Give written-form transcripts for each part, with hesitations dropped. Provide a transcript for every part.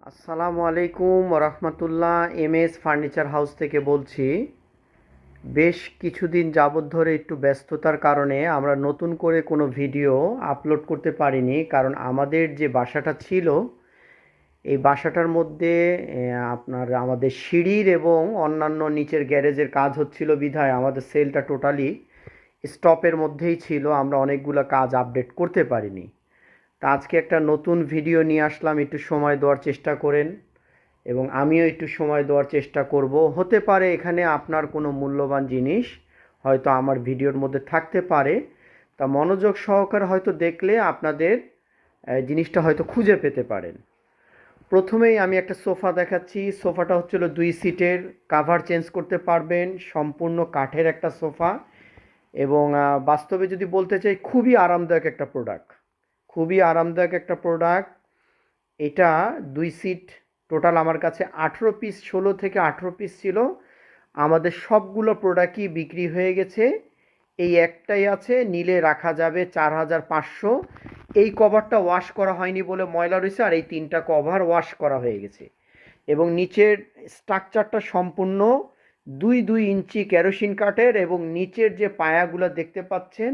আসসালামু আলাইকুম রহমতুল্লাহ। MS furniture house থেকে বলছি। বেশ কিছুদিন যাবৎ ধরে একটু ব্যস্ততার কারণে আমরা নতুন করে কোনো ভিডিও আপলোড করতে পারিনি, কারণ আমাদের যে বাসাটা ছিল এই বাসাটার মধ্যে আমাদের সিঁড়ির এবং অন্যান্য নিচের গ্যারেজের কাজ হচ্ছিল বিধায় আমাদের সেলটা টোটালি স্টপের মধ্যেই ছিল। আমরা অনেকগুলো কাজ আপডেট করতে পারিনি। তা আজকে একটা নতুন ভিডিও নিয়ে আসলাম, একটু সময় দেওয়ার চেষ্টা করেন এবং আমিও একটু সময় দেওয়ার চেষ্টা করব। হতে পারে এখানে আপনার কোনো মূল্যবান জিনিস হয়তো আমার ভিডিওর মধ্যে থাকতে পারে, তা মনোযোগ সহকারে হয়তো দেখলে আপনাদের জিনিসটা হয়তো খুঁজে পেতে পারেন। প্রথমেই আমি একটা সোফা দেখাচ্ছি। সোফাটা হচ্ছিল 2 সিটের, কাভার চেঞ্জ করতে পারবেন, সম্পূর্ণ কাঠের একটা সোফা এবং বাস্তবে যদি বলতে চাই খুবই আরামদায়ক একটা প্রোডাক্ট, খুবই আরামদায়ক একটা প্রোডাক্ট। এটা 2 সিট, টোটাল আমার কাছে 18 পিস, 16 থেকে 18 পিস ছিল। আমাদের সবগুলো প্রোডাক্টই বিক্রি হয়ে গেছে। এই একটাই আছে, নিলে রাখা যাবে 4500। এই কভারটা ওয়াশ করা হয়নি বলে ময়লা রয়েছে, আর এই 3টা কভার ওয়াশ করা হয়ে গেছে। এবং নিচের স্ট্রাকচারটা সম্পূর্ণ 2-2 ইঞ্চি কেরোসিন কাঠের, এবং নিচের যে পায়াগুলো দেখতে পাচ্ছেন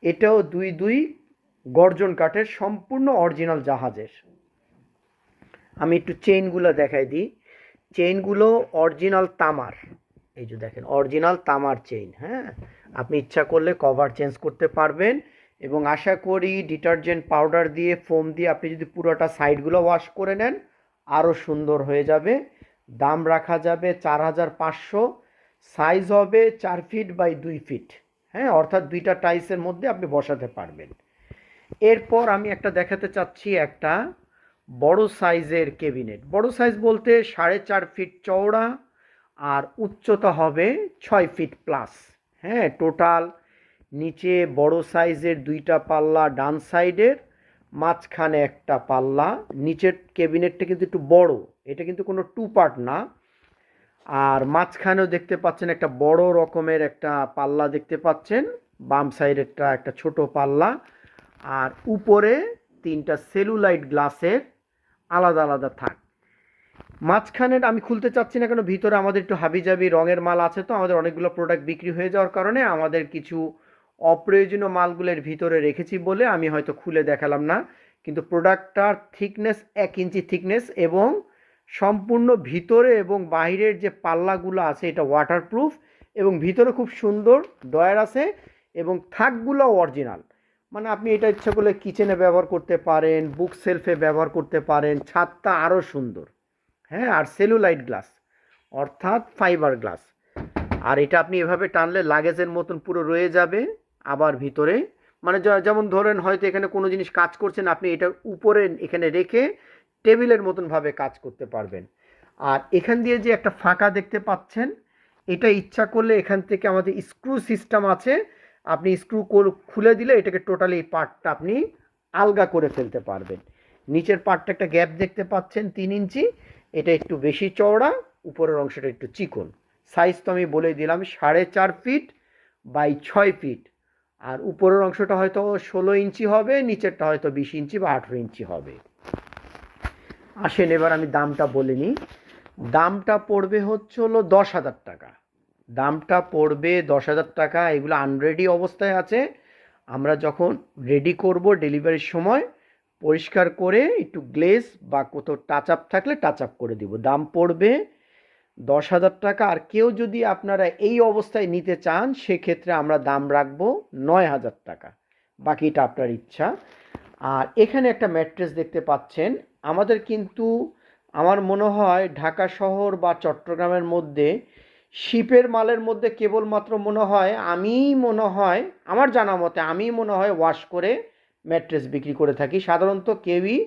এটাও 2-2 গর্জন কাঠের, সম্পূর্ণ অরিজিনাল জাহাজের। আমি একটু চেইনগুলো দেখাই দিই। চেইনগুলো অরিজিনাল তামার, এই যে দেখেন অরিজিনাল তামার চেইন। হ্যাঁ, আপনি ইচ্ছা করলে কভার চেঞ্জ করতে পারবেন এবং আশা করি ডিটারজেন্ট পাউডার দিয়ে, ফোম দিয়ে আপনি যদি পুরোটা সাইডগুলো ওয়াশ করে নেন আরও সুন্দর হয়ে যাবে। দাম রাখা যাবে 4500। সাইজ হবে 4 ফিট বাই 2 ফিট। হ্যাঁ, অর্থাৎ 2টা টাইলসের মধ্যে আপনি বসাতে পারবেন। এরপর আমি একটা দেখাতে চাচ্ছি, একটা বড় সাইজের কেবিনেট। বড় সাইজ বলতে 4.5 ফিট চওড়া আর উচ্চতা হবে 6 ফিট প্লাস। হ্যাঁ, টোটাল নিচে বড় সাইজের 2টা পাল্লা ডান সাইডের, মাঝখানে একটা পাল্লা। নিচের কেবিনেটটা কিন্তু একটু বড়, এটা কিন্তু কোনো 2 পার্ট না। আর মাঝখানেও দেখতে পাচ্ছেন একটা বড় রকমের একটা পাল্লা দেখতে পাচ্ছেন, বাম সাইডেরটা একটা ছোট পাল্লা। আর উপরে 3টা সেলুলাইট গ্লাসের আলাদা আলাদা থাক। মাঝখানের আমি খুলতে চাচ্ছি না, কেন ভিতরে আমাদের একটু হাবিজাবি রঙের মাল আছে, তো আমাদের অনেকগুলো প্রোডাক্ট বিক্রি হয়ে যাওয়ার কারণে আমাদের কিছু অপ্রয়োজনীয় মালগুলোর ভিতরে রেখেছি বলে আমি হয়তো খুলে দেখালাম না। কিন্তু প্রোডাক্টটার থিকনেস 1 ইঞ্চি থিকনেস, এবং সম্পূর্ণ ভিতরে এবং বাইরের যে পাল্লাগুলো আছে এটা ওয়াটারপ্রুফ, এবং ভিতরে খুব সুন্দর ডয়ার আছে এবং থাকগুলো অরিজিনাল। মানে আপনি এটা ইচ্ছা করলে কিচেনে ব্যবহার করতে পারেন, বুক সেলফে ব্যবহার করতে পারেন, ছাদটা আরও সুন্দর। হ্যাঁ, আর সেলুলাইট গ্লাস অর্থাৎ ফাইবার গ্লাস। আর এটা আপনি এভাবে টানলে লাগেজের মতন পুরো রয়ে যাবে। আবার ভিতরে মানে যেমন ধরেন হয়তো এখানে কোনো জিনিস কাজ করছেন, আপনি এটা উপরে এখানে রেখে টেবিলের মতনভাবে কাজ করতে পারবেন। আর এখান দিয়ে যে একটা ফাঁকা দেখতে পাচ্ছেন, এটা ইচ্ছা করলে এখান থেকে আমাদের স্ক্রু সিস্টেম আছে, আপনি স্ক্রু খুলে দিলে এটাকে টোটালি এই পার্টটা আপনি আলগা করে ফেলতে পারবেন। নিচের পার্টটা একটা গ্যাপ দেখতে পাচ্ছেন 3 ইঞ্চি, এটা একটু বেশি চওড়া, উপরের অংশটা একটু চিকন। সাইজ তো আমি বলেই দিলাম 4.5 ফিট বাই 6 ফিট। আর উপরের অংশটা হয়তো 16 ইঞ্চি হবে, নিচেরটা হয়তো 20 ইঞ্চি বা 18 ইঞ্চি হবে। আসেন এবার আমি দামটা বলে নিই। দামটা পড়বে হচ্ছে হলো 10,000 টাকা। দামটা পড়বে 10,000 টাকা। এগুলো আনরেডি অবস্থায় আছে। আমরা যখন রেডি করব ডেলিভারির সময় পরিষ্কার করে একটু গ্লেজ বা কোথাও টাচ আপ থাকলে টাচ আপ করে দিব। দাম পড়বে 10,000 টাকা। আর কেউ যদি আপনারা এই অবস্থায় নিতে চান সেক্ষেত্রে আমরা দাম রাখবো 9,000 টাকা। বাকিটা আপনার ইচ্ছা। আর এখানে একটা ম্যাট্রেস দেখতে পাচ্ছেন। আমাদের কিন্তু আমার মনে হয় ঢাকা শহর বা চট্টগ্রামের মধ্যে শিপের মালের মধ্যে কেবলমাত্র মনে হয় আমার জানা মতে আমি মনে হয় ওয়াশ করে ম্যাট্রেস বিক্রি করে থাকি। সাধারণত কেউই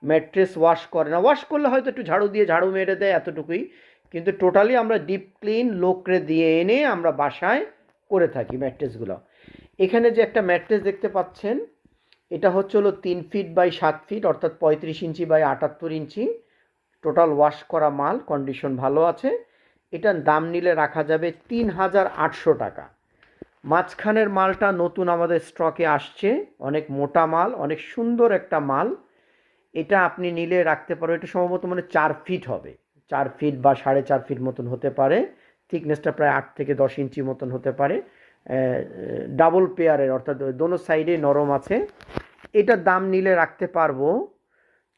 ম্যাট্রেস ওয়াশ করে না, ওয়াশ করলে হয়তো একটু ঝাড়ু দিয়ে ঝাড়ু মেরে দেয়, এতটুকুই। কিন্তু টোটালি আমরা ডিপ ক্লিন লোকরে দিয়ে এনে আমরা বাসায় করে থাকি ম্যাট্রেসগুলো। এখানে যে একটা ম্যাট্রেস দেখতে পাচ্ছেন, এটা হচ্ছে হলো 3 ফিট বাই 7 ফিট, অর্থাৎ 35 inch by 78 inch. Total wash করা মাল, কন্ডিশন ভালো আছে। এটার দাম নিলে রাখা যাবে 3,800 টাকা। মাঝখানের মালটা নতুন আমাদের স্টকে আসছে, অনেক মোটা মাল, অনেক সুন্দর একটা মাল। এটা আপনি নিলে রাখতে পারো, এটা সম্ভবত মানে 4 ফিট হবে, 4 ফিট বা 4.5 ফিট মতন হতে পারে, থিকনেসটা প্রায় 8 থেকে 10 ইঞ্চি মতন হতে পারে, ডাবল পেয়ারের, অর্থাৎ দোনো সাইডে নরম আছে। এটার দাম নিলে রাখতে পারবো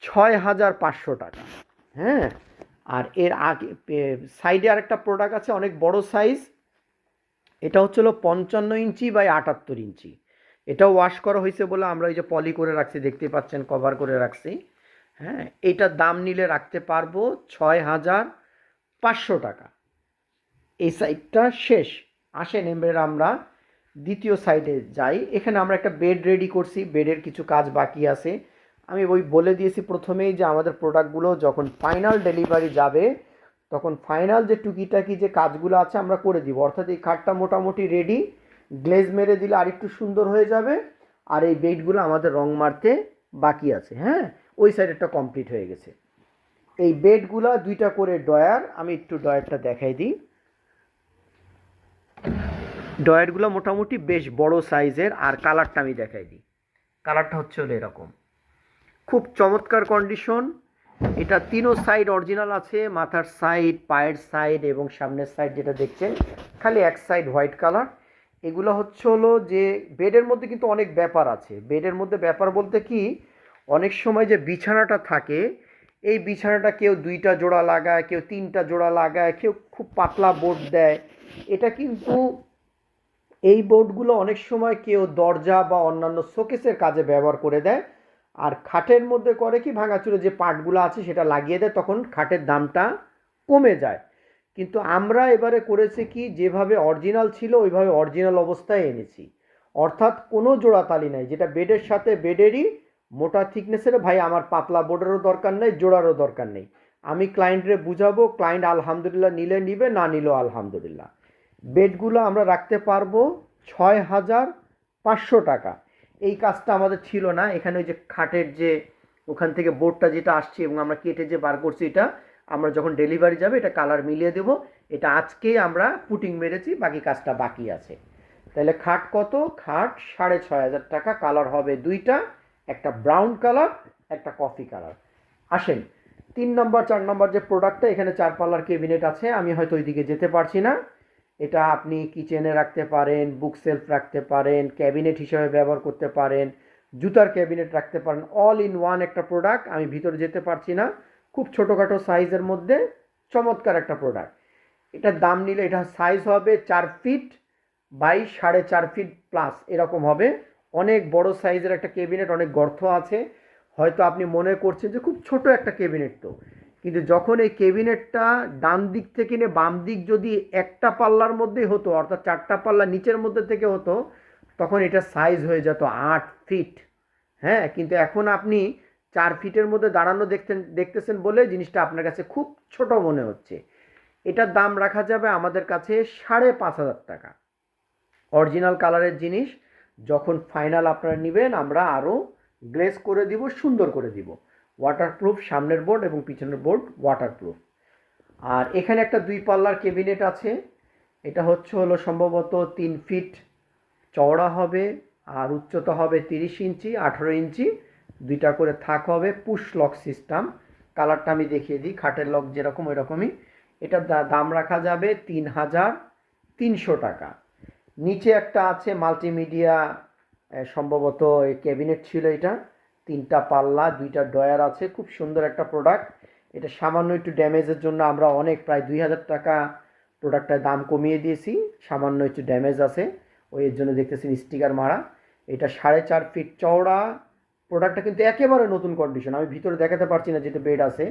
6,500 টাকা। হ্যাঁ, আর এর আগে সাইডে আরেকটা প্রোডাক্ট আছে অনেক বড় সাইজ, এটা হচ্ছিল 55 ইঞ্চি বাই 78 ইঞ্চি। এটাও ওয়াশ করা হয়েছে বলে আমরা এই যে পলি করে রাখছি, দেখতে পাচ্ছেন কভার করে রাখছি। হ্যাঁ, এইটার দাম নিলে রাখতে পারবো 6,500 টাকা। এই সাইডটা শেষ। আসেন এবার আমরা দ্বিতীয় সাইডে যাই। এখানে আমরা একটা বেড রেডি করছি, বেডের কিছু কাজ বাকি আছে। আমি ওই বলে দিয়েছি প্রথমেই যে আমাদের প্রোডাক্টগুলো যখন ফাইনাল ডেলিভারি যাবে তখন ফাইনাল যে টুকিটাকি যে কাজগুলো আছে আমরা করে দিব, অর্থাৎ এই খাটটা মোটামুটি রেডি, গ্লেজ মেরে দিলে আরেকটু সুন্দর হয়ে যাবে। আর এই বেডগুলো আমাদের রং মারতে বাকি আছে। হ্যাঁ, ওই সাইডেরটা কমপ্লিট হয়ে গেছে। এই বেডগুলা 2টা করে ডয়ার, আমি একটু ডয়ারটা দেখাই দিই। ডয়ারগুলো মোটামুটি বেশ বড় সাইজের, আর কালারটা আমি দেখাই দিই। কালারটা হচ্ছে হলো এরকম, খুব চমৎকার কন্ডিশন। এটা তিনও সাইড অরিজিনাল আছে, মাথার সাইড, পায়ের সাইড এবং সামনের সাইড যেটা দেখছেন, খালি এক সাইড হোয়াইট কালার। এগুলো হচ্ছে হলো যে বেডের মধ্যে কিন্তু অনেক ব্যাপার আছে। বেডের মধ্যে ব্যাপার বলতে কি, অনেক সময় যে বিছানাটা থাকে, এই বিছানাটা কেউ 2টা জোড়া লাগায়, কেউ 3টা জোড়া লাগায়, কেউ খুব পাতলা বোর্ড দেয়। এটা কিন্তু এই বোর্ডগুলো অনেক সময় কেউ দরজা বা অন্যান্য শোকেসের কাজে ব্যবহার করে দেয়, আর খাটের মধ্যে করে কি ভাঙাচুরে যে পার্টগুলো আছে সেটা লাগিয়ে দেয়, তখন খাটের দামটা কমে যায়। কিন্তু আমরা এবারে করেছি কি, যেভাবে অরিজিনাল ছিল ওইভাবে অরিজিনাল অবস্থায় এনেছি, অর্থাৎ কোনো জোড়াতালি নাই, যেটা বেডের সাথে বেডেরই মোটা থিকনেসের। ভাই আমার পাতলা বোর্ডেরও দরকার নেই, জোড়ারও দরকার নেই, আমি ক্লায়েন্টরে বুঝাবো, ক্লায়েন্ট আলহামদুলিল্লাহ নিলে নিবে, না নিলেও আলহামদুলিল্লাহ। বেডগুলো আমরা রাখতে পারবো 6,500 টাকা। এই কাজটা আমাদের ছিল না, এখানে ওই যে খাটের যে ওখান থেকে বোর্ডটা যেটা আসছে এবং আমরা কেটে যে বার করছি, এটা আমরা যখন ডেলিভারি যাবে এটা কালার মিলিয়ে দেবো। এটা আজকেই আমরা পুটিং মেরেছি, বাকি কাজটা বাকি আছে। তাহলে খাট কত? খাট 6,500 টাকা। কালার হবে 2টা, একটা ব্রাউন কালার, একটা কফি কালার। আসেন 3 নম্বর 4 নম্বর যে প্রোডাক্টটা, এখানে 4 পাল্লার ক্যাবিনেট আছে, আমি হয়তো ওইদিকে যেতে পারছি না। এটা আপনি কিচেনে রাখতে পারেন, বুক সেলফ রাখতে পারেন, ক্যাবিনেট হিসেবে ব্যবহার করতে পারেন, জুতার ক্যাবিনেট রাখতে পারেন, অল ইন ওয়ান একটা প্রোডাক্ট। আমি ভিতরে যেতে পারছি না, খুব ছোটোখাটো সাইজের মধ্যে চমৎকার একটা প্রোডাক্ট। এটার দাম নিলে এটা সাইজ হবে 4 ফিট বাই 4.5 ফিট প্লাস এরকম হবে। অনেক বড় সাইজের একটা ক্যাবিনেট, অনেক গর্ত আছে। হয়তো আপনি মনে করছেন যে খুব ছোট একটা ক্যাবিনেট, তো কিন্তু যখন এই ক্যাবিনেটটা ডান দিক থেকে নিয়ে বাম দিক যদি একটা পাল্লার মধ্যেই হতো, অর্থাৎ 4টা পাল্লা নিচের মধ্যে থেকে হতো, তখন এটা সাইজ হয়ে যেত 8 ফিট। হ্যাঁ, কিন্তু এখন আপনি 4 ফিটের মধ্যে দাঁড়ানো দেখতেছেন বলে জিনিসটা আপনার কাছে খুব ছোট মনে হচ্ছে। এটার দাম রাখা যাবে আমাদের কাছে 5,500 টাকা। অরিজিনাল কালারের জিনিস, যখন ফাইনাল আপনারা নেবেন আমরা আরও গ্লেজ করে দিব, সুন্দর করে দিব। ওয়াটারপ্রুফ, সামনের বোর্ড এবং পিছনের বোর্ড ওয়াটারপ্রুফ। আর এখানে একটা 2 পাল্লার ক্যাবিনেট আছে, এটা হচ্ছে হলো সম্ভবত 3 ফিট চওড়া হবে, আর উচ্চতা হবে 30 ইঞ্চি, 18 ইঞ্চি, 2টা করে থাক হবে, পুশ লক সিস্টেম। কালারটা আমি দেখিয়ে দিই, খাটের লক যেরকম ওই রকমই। এটার দাম রাখা যাবে 3,300 টাকা। নিচে একটা আছে মাল্টিমিডিয়া, সম্ভবত এই ক্যাবিনেট ছিল এটা, 3টা পাল্লা, 2টা ডয়ার আছে, খুব সুন্দর একটা প্রোডাক্ট। এটা সামান্য একটু ড্যামেজের জন্য আমরা অনেক প্রায় 2,000 টাকা প্রোডাক্টটার দাম কমিয়ে দিয়েছি, সামান্য একটু ড্যামেজ আছে ওই এর জন্য দেখতেছেন স্টিকার মারা। এটা 4.5 ফিট চওড়া প্রোডাক্টটা, কিন্তু একেবারে নতুন কন্ডিশন। আমি ভিতরে দেখাতে পারছি না যেহেতু বেড আছে,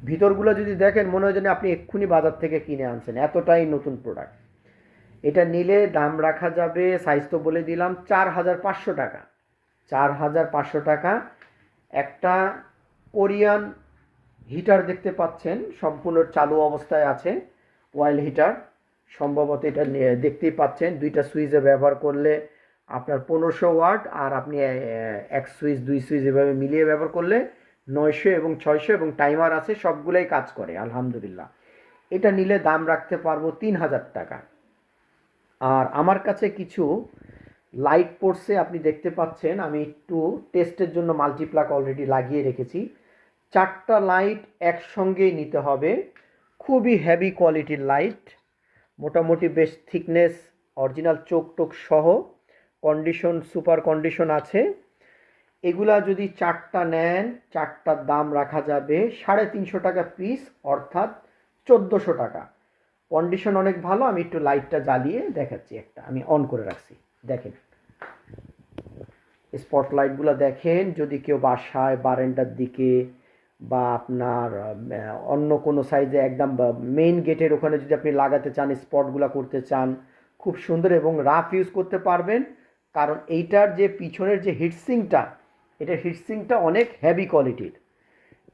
ভিতরগুলো যদি দেখেন মনে হয় যেন আপনি এক্ষুনি বাজার থেকে কিনে আনছেন, এতটাই নতুন প্রোডাক্ট। এটা নিলে দাম রাখা যাবে, সাইজ তো বলে দিলাম, 4,500 টাকা। 4,500 টাকা। একটা কোরিয়ান হিটার দেখতে পাচ্ছেন, সম্পূর্ণ চালু অবস্থায় আছে, ওয়াইল হিটার। সম্ভবত এটা দেখতেই পাচ্ছেন 2টা সুইচে ব্যবহার করলে আপনার 1500 ওয়াট, আর আপনি এক সুইচ 2 সুইচ এভাবে মিলিয়ে ব্যবহার করলে 900 এবং 600, এবং টাইমার আছে, সবগুলোই কাজ করে আলহামদুলিল্লাহ। এটা নিলে দাম রাখতে পারবো 3,000 টাকা। আর আমার কাছে কিছু লাইট পড়ছে, আপনি দেখতে পাচ্ছেন, আমি একটু টেস্টের জন্য মাল্টিপ্লাগ অলরেডি লাগিয়ে রেখেছি। 4টা লাইট একসঙ্গেই নিতে হবে, খুবই হেভি কোয়ালিটির লাইট, মোটামুটি বেশ থিকনেস, অরিজিনাল চোখ টোক সহ, কন্ডিশন সুপার কন্ডিশন আছে। এগুলা যদি 4টা নেন, 4টার দাম রাখা যাবে 350 টাকা পিস, অর্থাৎ 1400 টাকা। কন্ডিশন অনেক ভালো। আমি একটু লাইটটা জ্বালিয়ে দেখাচ্ছি, একটা আমি অন করে রাখছি, দেখেন স্পটলাইটগুলো দেখেন। যদি কেউ বাসায় বারান্দার দিকে বা আপনার অন্য কোনো সাইজে একদম মেইন গেটের ওখানে যদি আপনি লাগাতে চান, স্পটগুলো করতে চান, খুব সুন্দর এবং রাফ ইউজ করতে পারবেন। কারণ এইটার যে পিছনের যে হিটসিংটা, এটার হিটসিংটা অনেক হেভি কোয়ালিটির।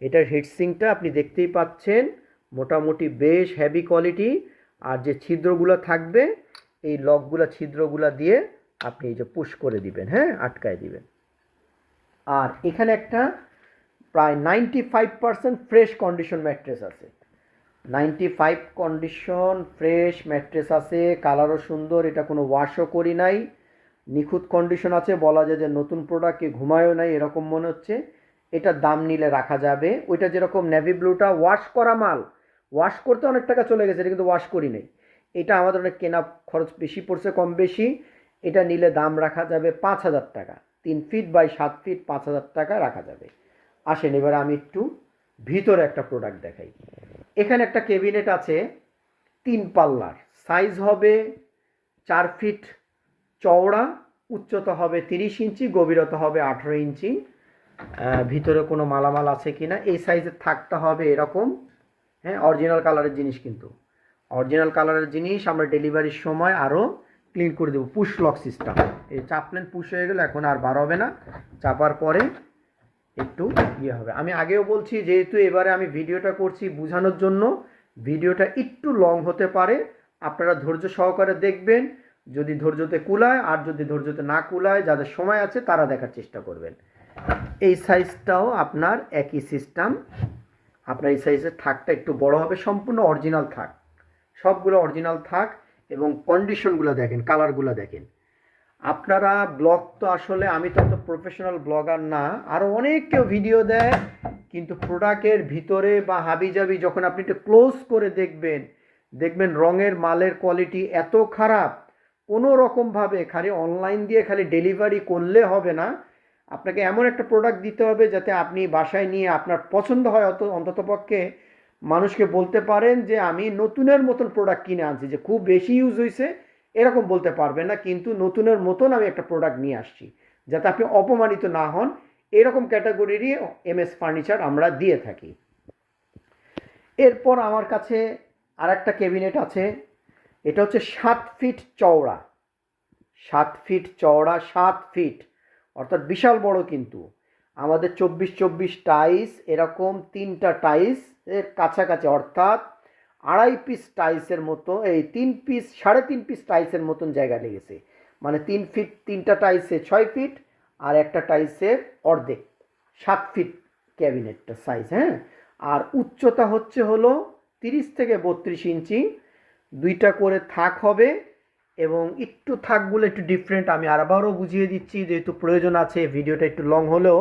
এটার হিটসিংটা আপনি দেখতেই পাচ্ছেন, মোটামুটি বেশ হেভি কোয়ালিটি। আর যে ছিদ্রগুলো থাকবে, এই লকগুলো ছিদ্রগুলো দিয়ে আপনি এই যে পুশ করে দিবেন, হ্যাঁ, আটকায় দিবেন। আর এখানে একটা প্রায় 95% ফ্রেশ কন্ডিশন ম্যাট্রেস আছে, 95 কন্ডিশন ফ্রেশ ম্যাট্রেস আছে, কালারও সুন্দর, এটা কোনো ওয়াশও করি নাই, নিখুঁত কন্ডিশন আছে, বলা যায় যে নতুন প্রোডাক্টে ঘুমায়ও নাই এরকম মনে হচ্ছে। এটার দাম নিলে রাখা যাবে, ওইটা যেরকম নেভি ব্লুটা ওয়াশ করা মাল, ওয়াশ করতে অনেক টাকা চলে গেছে, এটা কিন্তু ওয়াশ করি নাই। এটা আমাদের অনেক কেনা খরচ বেশি পড়ছে, কম বেশি। এটা নিলে দাম রাখা যাবে 5000 টাকা, 3 ফিট বাই 7 ফিট, 5000 টাকা রাখা যাবে। আসেন এবার আমি একটু ভিতরে একটা প্রোডাক্ট দেখাই। এখানে একটা ক্যাবিনেট আছে 3 পাল্লার, সাইজ হবে 4 ফিট চওড়া, উচ্চতা হবে 30 ইঞ্চি, গভীরতা হবে 18 ইঞ্চি। ভিতরে কোনো মালামাল আছে কি না, এই সাইজের থাকতে হবে এরকম, হ্যাঁ, অরিজিনাল কালারের জিনিস, কিন্তু অরিজিনাল কালারের জিনিস আমরা ডেলিভারির সময় আরও ক্লিন করে দেবো। পুশ লক সিস্টেম, এই চাপলেন পুশ হয়ে গেলে এখন আর বার হবে না, চাপার পরে একটু ইয়ে হবে। আমি আগেও বলছি, যেহেতু এবারে আমি ভিডিওটা করছি বোঝানোর জন্য, ভিডিওটা একটু লং হতে পারে, আপনারা ধৈর্য সহকারে দেখবেন। যদি ধৈর্যতে কুলায়, আর যদি ধৈর্যতে না কুলায়, যাদের সময় আছে তারা দেখার চেষ্টা করবেন। এই সাইজটাও আপনার একই সিস্টেম, আপনার এই সাইজের থাকটা একটু বড় হবে, সম্পূর্ণ অরিজিনাল থাক, সবগুলো অরিজিনাল থাক। এবং কন্ডিশনগুলো দেখেন, কালারগুলো দেখেন। আপনারা ব্লগ তো আসলে, আমি তো প্রফেশনাল ব্লগার না, আরও অনেক কেউ ভিডিও দেয়, কিন্তু প্রোডাক্টের ভিতরে বা হাবিজাবি যখন আপনি একটু ক্লোজ করে দেখবেন, দেখবেন রঙের মালের কোয়ালিটি এত খারাপ। কোনো রকমভাবে খালি অনলাইন দিয়ে খালি ডেলিভারি করলে হবে না, আপনাকে এমন একটা প্রোডাক্ট দিতে হবে যাতে আপনি বাসায় নিয়ে আপনার পছন্দ হয়, অন্ততপক্ষে মানুষকে বলতে পারেন যে আমি নতুনের মতন প্রোডাক্ট কিনে আনছি, যে খুব বেশি ইউজ হয়েছে এরকম বলতে পারবেন না, কিন্তু নতুনের মতন আমি একটা প্রোডাক্ট নিয়ে আসছি, যাতে আপনি অপমানিত না হন। এরকম ক্যাটাগরিরই এমএস ফার্নিচার আমরা দিয়ে থাকি। এরপর আমার কাছে আর একটা ক্যাবিনেট আছে, এটা হচ্ছে 7 ফিট চওড়া, 7 ফিট চওড়া, 7 ফিট, অর্থাৎ বিশাল বড়। কিন্তু আমাদের 24-24 টাইলস, এরকম 3টা টাইলস এর কাছাকাছি, অর্থাৎ 2.5 পিস টাইলসের মতো, এই 3 পিস 3.5 পিস টাইলসের মতন জায়গা লেগেছে। মানে 3 ফিট, 3টা টাইলসে 6 ফিট, আর একটা টাইলসের অর্ধেক, 7 ফিট ক্যাবিনেটটা সাইজ, হ্যাঁ। আর উচ্চতা হচ্ছে হলো 30 থেকে 32 ইঞ্চি, 2টা করে থাক হবে। এবং একটু থাকগুলো একটু ডিফারেন্ট, আমি আবারও বুঝিয়ে দিচ্ছি যেহেতু প্রয়োজন আছে, ভিডিওটা একটু লং হলেও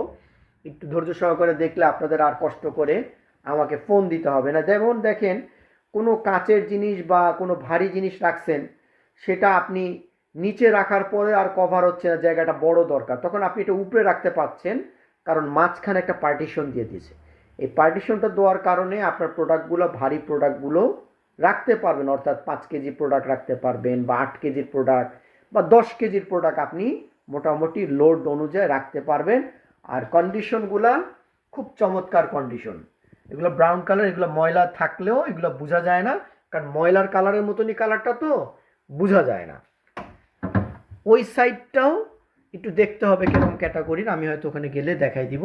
একটু ধৈর্য সহকারে দেখলে আপনাদের আর কষ্ট করে আমাকে ফোন দিতে হবে না। যেমন দেখেন, কোনো কাচের জিনিস বা কোনো ভারী জিনিস রাখছেন, সেটা আপনি নিচে রাখার পরে আর কভার হচ্ছে না, জায়গাটা বড় দরকার, তখন আপনি এটা উপরে রাখতে পারছেন, কারণ মাঝখানে একটা পার্টিশন দিয়ে দিয়েছে। এই পার্টিশনটা দেওয়ার কারণে আপনার প্রোডাক্টগুলো, ভারী প্রোডাক্টগুলো রাখতে পারবেন, অর্থাৎ 5 কেজি প্রোডাক্ট রাখতে পারবেন, বা 8 কেজির প্রোডাক্ট বা 10 কেজির প্রোডাক্ট আপনি মোটামুটি লোড অনুযায়ী রাখতে পারবেন। আর কন্ডিশনগুলা খুব চমৎকার কন্ডিশন। এগুলো ব্রাউন কালার, এগুলো ময়লা থাকলেও এগুলো বোঝা যায় না, কারণ ময়লার কালারের মতনই কালারটা, তো বোঝা যায় না। ওই সাইডটাও একটু দেখতে হবে কেমন ক্যাটাগরির, আমি হয়তো ওখানে গেলে দেখাই দিব।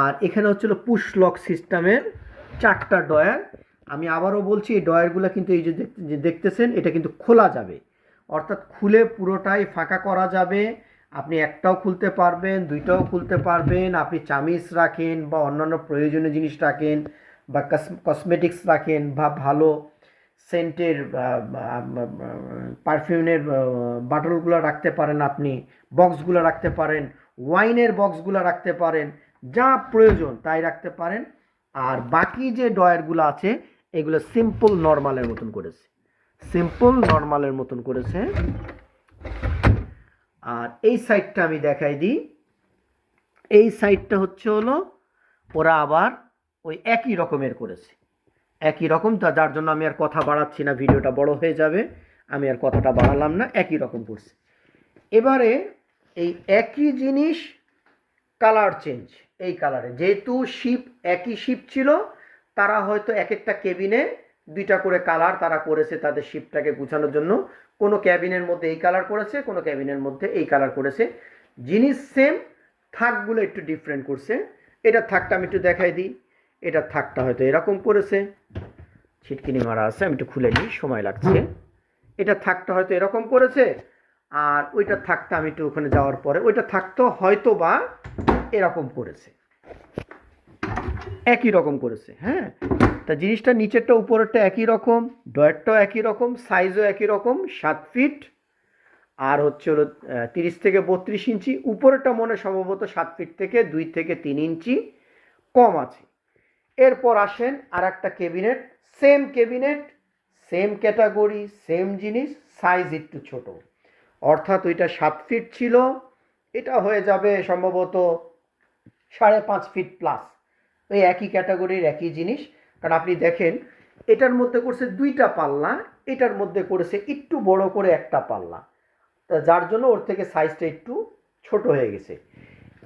আর এখানে হচ্ছিল পুশ লক সিস্টেমের 4টা ডয়ার। আমি আবারও বলছি, এই ডয়ারগুলো কিন্তু এই যে দেখতেছেন, এটা কিন্তু খোলা যাবে, অর্থাৎ খুলে পুরোটাই ফাঁকা করা যাবে। আপনি একটাও খুলতে পারবেন, 2টাও খুলতে পারবেন, আপনি চামিচ রাখেন বা অন্যান্য প্রয়োজনীয় জিনিস রাখেন, বা কসমেটিক্স রাখেন, বা ভালো সেন্টের পারফিউমের বাটলগুলো রাখতে পারেন, আপনি বক্সগুলো রাখতে পারেন, ওয়াইনের বক্সগুলো রাখতে পারেন, যা প্রয়োজন তাই রাখতে পারেন। আর বাকি যে ডয়ারগুলো আছে এগুলো সিম্পল নর্মালের মতন করেছে, সিম্পল নর্মালের মতন করেছে। আর এই সাইডটা আমি দেখাই দিই, এই সাইডটা হচ্ছে হলো ওরা আবার ওই একই রকমের করেছে, একই রকম। যার জন্য আমি আর কথা বাড়াচ্ছি না, ভিডিওটা বড় হয়ে যাবে, আমি আর কথাটা বাড়ালাম না, একই রকম করছে। এবারে এই একই জিনিস কালার চেঞ্জ, এই কালারে যেহেতু শিপ একই শিপ ছিল, তারা হয়তো এক একটা কেবিনে দুইটা করে কালার তারা করেছে তাদের শিপটাকে গুছানোর জন্য। কোনো ক্যাবিনের মধ্যে এই কালার করেছে, কোনো ক্যাবিনের মধ্যে এই কালার করেছে, জিনিস সেম, থাকগুলো একটু ডিফারেন্ট করছে। এটা থাকটা আমি একটু দেখাই দিই, এটা থাকটা হয়তো এরকম করেছে, ছিটকিনি মারা আছে, আমি একটু খুলে নিই, সময় লাগছে। এটা থাকটা হয়তো এরকম করেছে, আর ওইটা থাকটা আমি একটু ওখানে যাওয়ার পরে ওইটা থাকতো হয়তো বা এরকম করেছে, একই রকম করেছে। হ্যাঁ, তা জিনিসটা নিচেরটা উপরেরটা একই রকম, ডয়ারটাও একই রকম, সাইজও একই রকম, 7 ফিট আর হচ্ছে হলো 30 থেকে 32 ইঞ্চি। উপরেরটা মনে সম্ভবত 7 ফিট থেকে 2 থেকে 3 ইঞ্চি কম আছে। এরপর আসেন আর একটা cabinet, same cabinet, same category, same জিনিস, সাইজ একটু ছোট, অর্থাৎ ওইটা 7 ফিট ছিল, এটা হয়ে যাবে সম্ভবত 5.5 ফিট প্লাস। ওই একই ক্যাটাগরির একই জিনিস, কারণ আপনি দেখেন এটার মধ্যে করছে দুইটা পাল্লা, এটার মধ্যে করেছে একটু বড় করে একটা পাল্লা, তা যার জন্য ওর থেকে সাইজটা একটু ছোট হয়ে গেছে।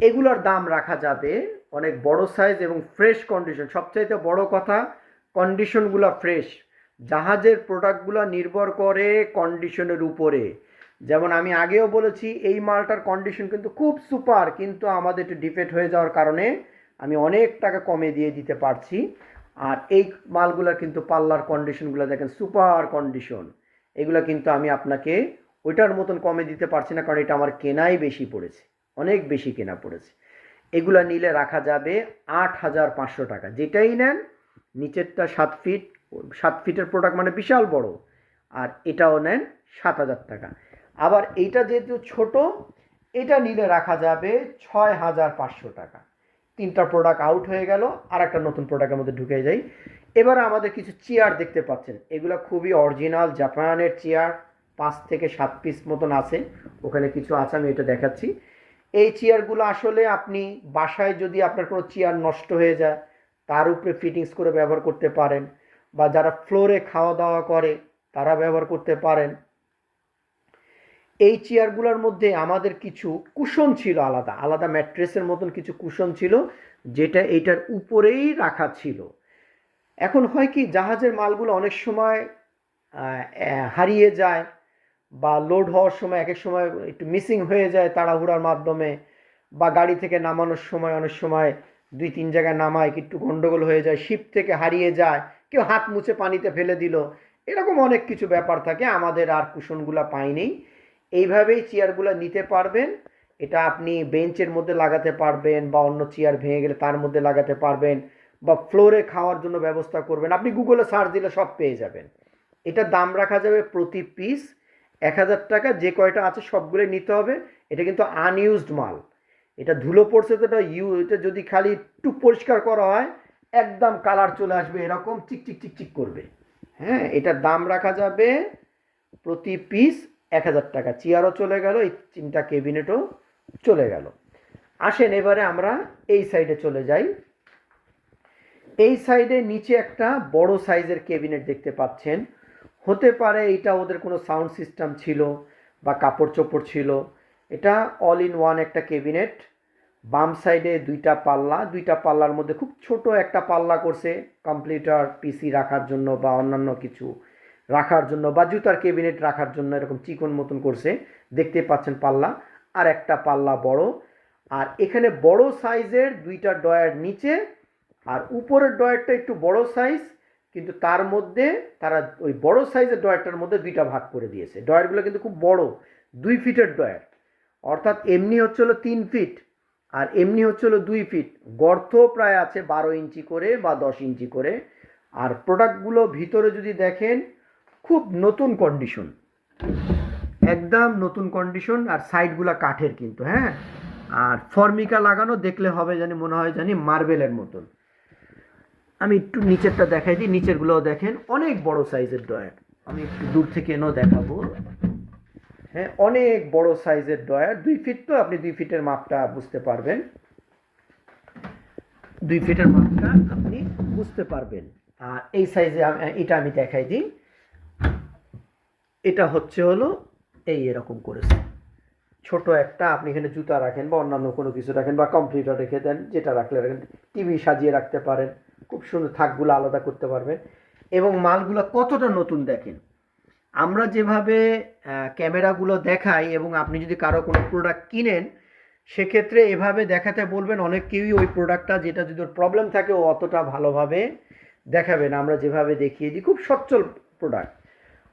এগুলোর দাম রাখা যাবে অনেক বড় সাইজ এবং ফ্রেশ কন্ডিশন, সবচাইতে বড় কথা কন্ডিশনগুলো ফ্রেশ। জাহাজের প্রোডাক্টগুলো নির্ভর করে কন্ডিশনের উপরে। যেমন আমি আগেও বলেছি এই মালটার কন্ডিশন কিন্তু খুব সুপার, কিন্তু আমাদের একটু ডিফেক্ট হয়ে যাওয়ার কারণে আমি অনেক টাকা কমে দিয়ে দিতে পারছি। আর এই মালগুলোর কিন্তু পাল্লার কন্ডিশনগুলো দেখেন সুপার কন্ডিশন, এগুলো কিন্তু আমি আপনাকে ওইটার মতন কমে দিতে পারছি না, কারণ এটা আমার কেনাই বেশি পড়েছে, অনেক বেশি কেনা পড়েছে। এগুলো নিলে রাখা যাবে 8,500 টাকা, যেটাই নেন। নিচেরটা 7 ফিট, 7 ফিটের প্রোডাক্ট মানে বিশাল বড়, আর এটাও নেন 7,000 টাকা। আবার এইটা যেহেতু ছোট, এটা নিলে রাখা যাবে 6,500 টাকা। তিনটা প্রোডাক্ট আউট হয়ে গেল, আর একটা নতুন প্রোডাক্টের মধ্যে ঢুকে যাই। এবার আমাদের কিছু চেয়ার দেখতে পাচ্ছেন, এগুলো খুবই অরিজিনাল জাপানের চেয়ার, 5 থেকে 7 পিস মতন আছে, ওখানে কিছু আছে, আমি এটা দেখাচ্ছি। এই চেয়ারগুলো আসলে আপনি বাসায় যদি আপনার কোনো চেয়ার নষ্ট হয়ে যায় তার উপরে ফিটিংস করে ব্যবহার করতে পারেন, বা যারা ফ্লোরে খাওয়া দাওয়া করে তারা ব্যবহার করতে পারেন। এই চেয়ারগুলোর মধ্যে আমাদের কিছু কুশন ছিল, আলাদা আলাদা ম্যাট্রেসের মতন কিছু কুশন ছিল, যেটা এইটার উপরেই রাখা ছিল। এখন হয় কি, জাহাজের মালগুলো অনেক সময় হারিয়ে যায়, বা লোড হওয়ার সময় এক এক সময় একটু মিসিং হয়ে যায় তাড়াহুড়ার মাধ্যমে, বা গাড়ি থেকে নামানোর সময় অনেক সময় 2-3 জায়গায় নামায় একটু গন্ডগোল হয়ে যায়, শিপ থেকে হারিয়ে যায়, কেউ হাত মুছে পানিতে ফেলে দিল, এরকম অনেক কিছু ব্যাপার থাকে। আমাদের আর কুশনগুলো পাইনি, এইভাবেই চেয়ারগুলো নিতে পারবেন। এটা আপনি বেঞ্চের মধ্যে লাগাতে পারবেন, বা অন্য চেয়ার ভেঙে গেলে তার মধ্যে লাগাতে পারবেন, বা ফ্লোরে খাওয়ার জন্য ব্যবস্থা করবেন। আপনি গুগলে সার্চ দিলে সব পেয়ে যাবেন। এটার দাম রাখা যাবে প্রতি পিস 1,000 টাকা। যে কয়টা আছে সবগুলোই নিতে হবে। এটা কিন্তু আনইউজড মাল, এটা ধুলো পড়ছে তো, এটা যদি খালি একটু পরিষ্কার করা হয় একদম কালার চলে আসবে, এরকম চিকচিক চিকচিক করবে। হ্যাঁ, এটার দাম রাখা যাবে প্রতি পিস 1,000 টাকা। চেয়ারও চলে গেল, এই 3টা ক্যাবিনেটও চলে গেল। আসেন এবারে আমরা এই সাইডে চলে যাই। এই সাইডে নিচে একটা বড় সাইজের ক্যাবিনেট দেখতে পাচ্ছেন। হতে পারে এটা ওদের কোনো সাউন্ড সিস্টেম ছিল বা কাপড় চোপড় ছিল। এটা অল ইন ওয়ান একটা ক্যাবিনেট। বাম সাইডে 2টা পাল্লা, 2টা পাল্লার মধ্যে খুব ছোট একটা পাল্লা করছে কম্পিউটার পিসি রাখার জন্য, বা অন্যান্য কিছু রাখার জন্য, বা জুতার ক্যাবিনেট রাখার জন্য, এরকম চিকন মতন করছে, দেখতে পাচ্ছেন পাল্লা। আর একটা পাল্লা বড়, আর এখানে বড় সাইজের 2টা ডয়ার নিচে, আর উপরের ডয়ারটা একটু বড় সাইজ, কিন্তু তার মধ্যে তারা ওই বড় সাইজের ডয়ারটার মধ্যে 2টা ভাগ করে দিয়েছে। ডয়ারগুলো কিন্তু খুব বড়, 2 ফিটের ডয়ার, অর্থাৎ এমনি হচ্ছে হলো 3 ফিট, আর এমনি হচ্ছে হলো 2 ফিট। গর্ত প্রায় আছে 12 ইঞ্চি করে বা 10 ইঞ্চি করে। আর প্রোডাক্টগুলো ভিতরে যদি দেখেন খুব নতুন কন্ডিশন, একদম নতুন কন্ডিশন। আর সাইডগুলো কাঠের কিন্তু, হ্যাঁ, আর ফর্মিকা লাগানো, দেখলে হবে জানি মনে হয় জানি মার্বেলের মতন। আমি একটু নিচেরটা দেখাই দিই, নিচেরগুলোও দেখেন অনেক বড় সাইজের ড্রয়ার। আমি একটু দূর থেকে এনেও দেখাবো। হ্যাঁ, অনেক বড় সাইজের ড্রয়ার, 2 ফিট, তো আপনি 2 ফিটের মাপটা বুঝতে পারবেন, 2 ফিটের মাপটা আপনি বুঝতে পারবেন। আর এই সাইজে এটা আমি দেখাই দিই। এটা হচ্ছে হলো এরকম করেছে, ছোট একটা, আপনি এখানে জুতা রাখেন বা অন্যান্য কোনো কিছু রাখেন বা কম্পিউটার রেখে দেন, যেটা রাখলে রাখেন, টিভি সাজিয়ে রাখতে পারেন, খুব সুন্দর থাকগুলো আলাদা করতে পারবেন। এবং মালগুলো কতটা নতুন দেখেন। আমরা যেভাবে ক্যামেরাগুলো দেখাই এবং আপনি যদি কারো কোনো প্রোডাক্ট কিনেন সেক্ষেত্রে এভাবে দেখাতে বলবেন, অনেক কেউই ওই প্রোডাক্টটা যেটা যদি ওর প্রবলেম থাকে ও অতটা ভালোভাবে দেখাবে না, আমরা যেভাবে দেখিয়ে দিই খুব সচ্ছল প্রোডাক্ট।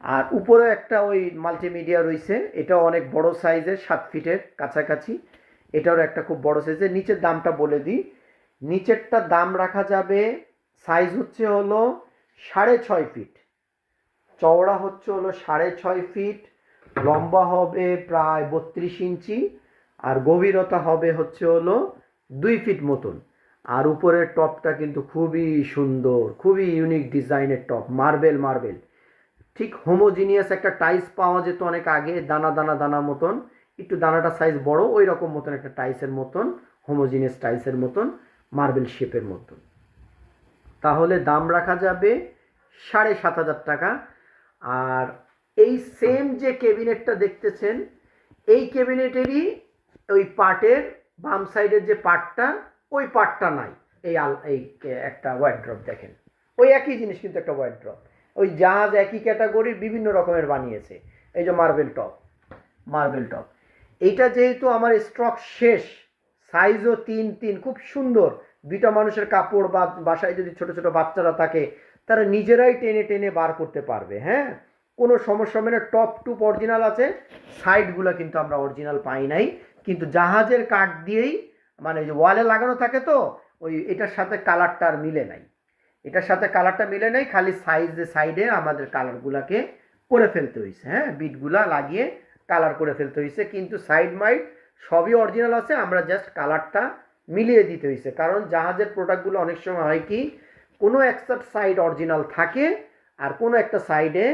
আর উপরে একটা ওই মাল্টিমিডিয়া রয়েছে, এটাও অনেক বড় সাইজের, 7 ফিটের কাছাকাছি, এটারও একটা খুব বড় সাইজের। নিচের দামটা বলে দিই, নিচেরটা দাম রাখা যাবে, সাইজ হচ্ছে হলো 6.5 ফিট, চওড়া হচ্ছে হলো 6.5 ফিট, লম্বা হবে প্রায় 32 ইঞ্চি, আর গভীরতা হবে হচ্ছে হলো 2 ফিট মতন। আর উপরের টপটা কিন্তু খুবই সুন্দর, খুবই ইউনিক ডিজাইনের টপ, মার্বেল মার্বেল, ঠিক হোমোজিনিয়াস একটা টাইলস পাওয়া যেত অনেক আগে, দানা দানা দানা মতন, একটু দানাটা সাইজ বড়, ওই রকম মতন একটা টাইলসের মতন, হোমোজিনিয়াস টাইলসের মতন, মার্বেল শেপের মতন। তাহলে দাম রাখা যাবে 7,500 টাকা। আর এই সেম যে ক্যাবিনেটটা দেখতেছেন, এই ক্যাবিনেটেরই ওই পার্টের বাম সাইডের যে পার্টটা, ওই পার্টটা নাই, এই একটা ওয়ার্ড্রপ দেখেন, ওই একই জিনিস কিন্তু একটা ওয়ার্ড্রপ, ওই জাহাজ একই ক্যাটাগরির বিভিন্ন রকমের বানিয়েছে। এই যে মার্বেল টপ, মার্বেল টপ, এইটা যেহেতু আমার স্টক শেষ, সাইজও 3-3, খুব সুন্দর, দুইটা মানুষের কাপড় বা বাসায় যদি ছোট ছোট বাচ্চারা থাকে তারা নিজেরাই টেনে টেনে বার করতে পারবে। হ্যাঁ, কোনো সমস্যা হবে না, টপ টুপ অরিজিনাল আছে, সাইডগুলো কিন্তু আমরা অরিজিনাল পাই নাই, কিন্তু জাহাজের কাঠ দিয়েই, মানে যে ওয়ালে লাগানো থাকে, তো ওই এটার সাথে কালারটা আর মিলে নাই, এটার সাথে কালারটা মিলে নাই, খালি সাইজে সাইডে আমাদের কালারগুলোকে করে ফেলতে হয়েছে। হ্যাঁ, বিটগুলা লাগিয়ে কালার করে ফেলতে হয়েছে, কিন্তু সাইড মাইড সবই অরিজিনাল আছে, আমরা জাস্ট কালারটা মিলিয়ে দিতে হয়েছে। কারণ জাহাজের প্রোডাক্টগুলো অনেক সময় হয় কি, কোনো একটা সাইড অরিজিনাল থাকে আর কোনো একটা সাইডে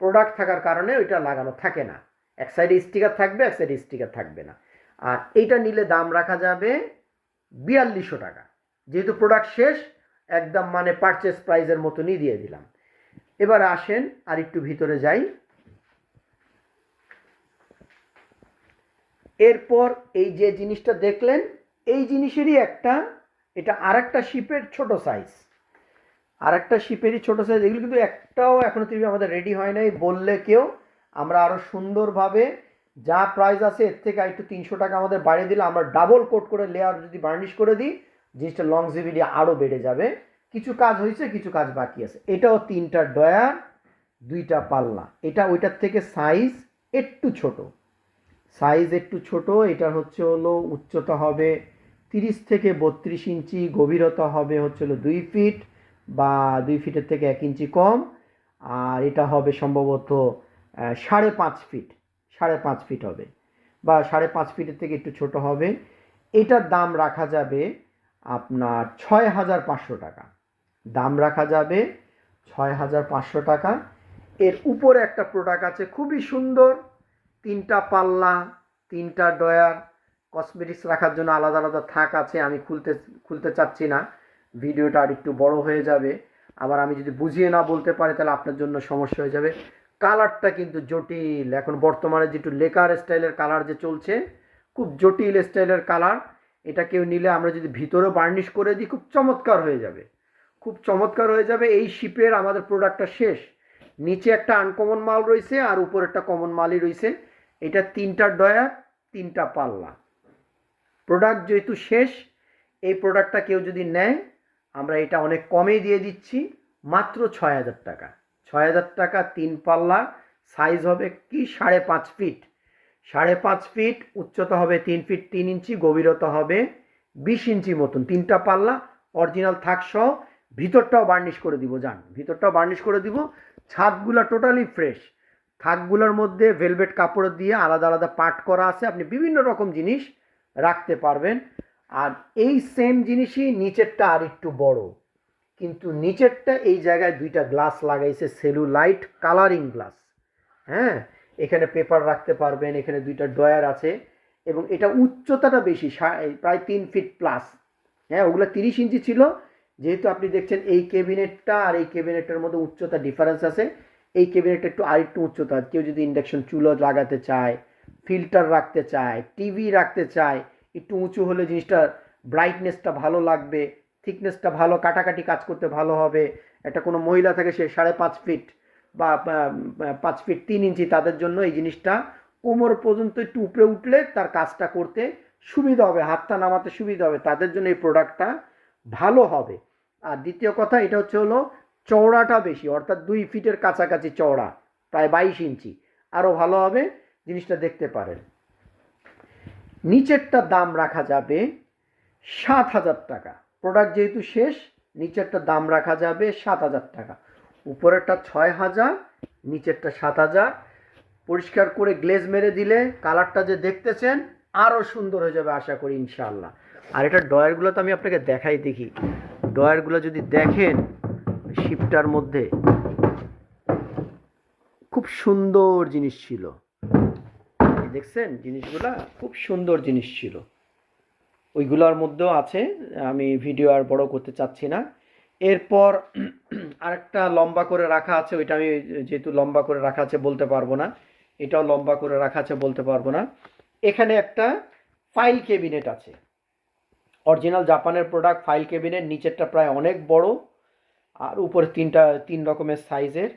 প্রোডাক্ট থাকার কারণে ওইটা লাগানো থাকে না, এক সাইডে স্টিকার থাকবে, এক সাইডে স্টিকার থাকবে না। আর এইটা নিলে দাম রাখা যাবে 4,200 টাকা, যেহেতু প্রোডাক্ট শেষ, একদম মানে পারচেস প্রাইজের মতনই দিয়ে দিলাম। এবার আসেন আর একটু ভিতরে যাই। এরপর এই যে জিনিসটা দেখলেন, এই জিনিসেরই একটা, এটা আর একটা শিপের ছোট সাইজ, আর একটা শিপেরই ছোট সাইজ, এগুলো কিন্তু একটাও এখনো টিভি আমাদের রেডি হয় নাই, বললে কেউ আমরা আরও সুন্দরভাবে, যা প্রাইস আছে এর থেকে একটু 300 টাকা আমাদের বাড়িয়ে দিলে, আমরা ডাবল কোট করে লেয়ার যদি বার্নিশ করে দিই, জিনিসটা লংজিভিটি আরও বেড়ে যাবে। কিছু কাজ হয়েছে, কিছু কাজ বাকি আছে। এটাও 3টা ডয়ার, 2টা পাল্লা, এটা ওইটার থেকে সাইজ একটু ছোট, সাইজ একটু ছোট। এটার হচ্ছে হলো উচ্চতা হবে 30 থেকে 32 ইঞ্চি, গভীরতা হবে হচ্ছে হলো 2 ফিট বা 2 ফিটের থেকে 1 ইঞ্চি কম, আর এটা হবে সম্ভবত 5.5 ফিট, 5.5 ফিট হবে, বা 5.5 ফিটের থেকে একটু ছোট হবে। এটার দাম রাখা যাবে আপনার 6,500 টাকা, দাম রাখা যাবে 6,500 টাকা। এর উপরে একটা প্রোডাক্ট আছে খুবই সুন্দর, 3টা পাল্লা, 3টা ডয়ার, কসমেটিক্স রাখার জন্য আলাদা আলাদা থাক আছে, আমি খুলতে চাচ্ছি না, ভিডিওটা আর একটু বড় হয়ে যাবে, আবার আমি যদি বুঝিয়ে না বলতে পারি তাহলে আপনার জন্য সমস্যা হয়ে যাবে। কালারটা কিন্তু জটিল, এখন বর্তমানে যেটু লেকার স্টাইলের কালার যে চলছে, খুব জটিল স্টাইলের কালার, এটা কেউ নিলে আমরা যদি ভিতরে বার্নিশ করে দিই খুব চমৎকার হয়ে যাবে, খুব চমৎকার হয়ে যাবে। এই শিপের আমাদের প্রোডাক্টটা শেষ, নিচে একটা আনকমন মাল রয়েছে আর উপরে একটা কমন মালই রয়েছে। এটা 3টা ডয়ার, 3টা পাল্লা, প্রোডাক্ট যেহেতু শেষ, এই প্রোডাক্টটা কেউ যদি নেয় আমরা এটা অনেক কমেই দিয়ে দিচ্ছি, মাত্র 6,000 টাকা। 6,000 টাকা, 3 পাল্লা, সাইজ হবে কি 5.5 ফিট, 5.5 ফিট, উচ্চতা হবে 3 ফিট 3 ইঞ্চি, গভীরতা হবে 20 ইঞ্চি মতন, 3টা পাল্লা, অরিজিনাল থাক সহ, ভিতরটাও বার্নিশ করে দিব, যান ভিতরটাও বার্নিশ করে দিব। ছাদগুলা টোটালি ফ্রেশ, থাকগুলোর মধ্যে ভেলভেট কাপড় দিয়ে আলাদা আলাদা পার্ট করা আছে, আপনি বিভিন্ন রকম জিনিস রাখতে পারবেন। আর এই সেম জিনিসই নিচেরটা আর একটু বড়, কিন্তু নিচেরটা এই জায়গায় দুইটা গ্লাস লাগাইছে, সেলুলাইট কালারিং গ্লাস। হ্যাঁ, এখানে পেপার রাখতে পারবেন, এখানে দুইটা ড্রয়ার আছে এবং এটা উচ্চতাটা বেশি, প্রায় 3 ফিট প্লাস। হ্যাঁ, ওগুলো 30 ইঞ্চি ছিল, যেহেতু আপনি দেখছেন এই ক্যাবিনেটটা আর এই ক্যাবিনেটের মধ্যে উচ্চতা ডিফারেন্স আছে। এই ক্যাবিনেটটা একটু আরেকটু উচ্চতা, কেউ যদি ইন্ডাকশন চুলো লাগাতে চায়, ফিল্টার রাখতে চায়, টিভি রাখতে চায়, একটু উঁচু হলে জিনিসটা ব্রাইটনেসটা ভালো লাগবে, থিকনেসটা ভালো, কাটাকাটি কাজ করতে ভালো হবে। একটা কোনো মহিলা থাকে, সে 5.5 ফিট বা 5 ফিট 3 ইঞ্চি, তাদের জন্য এই জিনিসটা কোমর পর্যন্ত একটু উপরে উঠলে তার কাজটা করতে সুবিধা হবে, হাতটা নামাতে সুবিধা হবে, তাদের জন্য এই প্রোডাক্টটা ভালো হবে। আর দ্বিতীয় কথা, এটা হলো চওড়াটা বেশি, অর্থাৎ 2 ফিটের কাছাকাছি চওড়া, প্রায় 22 ইঞ্চি, আরও ভালো হবে, জিনিসটা দেখতে পারেন। নিচেরটা দাম রাখা যাবে 7,000 টাকা। প্রোডাক্ট যেহেতু শেষ, নিচেরটা দাম রাখা যাবে 7,000 টাকা। উপরেরটা 6,000, নিচেরটা 7,000। পরিষ্কার করে গ্লেজ মেরে দিলে কালারটা যে দেখতেছেন আরও সুন্দর হয়ে যাবে আশা করি ইনশাআল্লাহ। আর এটা ডয়ারগুলো তো আমি আপনাকে দেখাই, দেখি ডয়ারগুলো যদি দেখেন, শিপটার মধ্যে খুব সুন্দর জিনিস ছিল, দেখছেন জিনিসগুলা খুব সুন্দর জিনিস ছিল, ওইগুলোর মধ্যেও আছে। আমি ভিডিও আর বড় করতে চাচ্ছি না। এরপর আরেকটা লম্বা করে রাখা আছে, ওইটা আমি যেহেতু লম্বা করে রাখা আছে বলতে পারবো না, এটাও লম্বা করে রাখা আছে বলতে পারবো না। এখানে একটা ফাইল ক্যাবিনেট আছে, অরিজিনাল জাপানের প্রোডাক্ট, ফাইল ক্যাবিনেট। নিচেরটা প্রায় অনেক বড়, আর উপরে 3 রকমের সাইজের।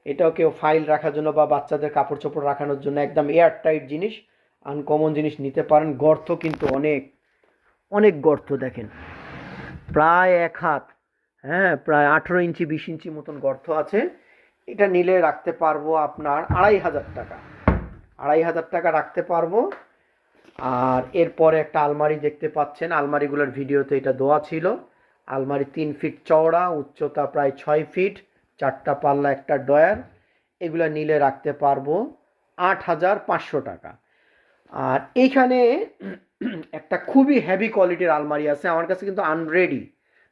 এটাও কেউ ফাইল রাখার জন্য বা বাচ্চাদের কাপড় চোপড় রাখানোর জন্য একদম এয়ার টাইট জিনিস, আনকমন জিনিস নিতে পারেন। গর্ত কিন্তু অনেক অনেক গর্ত, দেখেন প্রায় 1 হাত, হ্যাঁ প্রায় 18 ইঞ্চি 20 ইঞ্চি মতন গর্ত আছে। এটা নিলে রাখতে পারবো আপনার 2,500 টাকা, 2,500 টাকা রাখতে পারবো। আর এরপরে একটা আলমারি দেখতে পাচ্ছেন, আলমারিগুলোর ভিডিওতে এটা দেওয়া ছিল। আলমারি 3 ফিট চওড়া, উচ্চতা প্রায় 6 ফিট, 4টা পাল্লা, একটা ডয়ার। এগুলো নিলে রাখতে পারবো 8,500 টাকা। আর এইখানে একটা খুবই হেভি কোয়ালিটির আলমারি আছে আমার কাছে, কিন্তু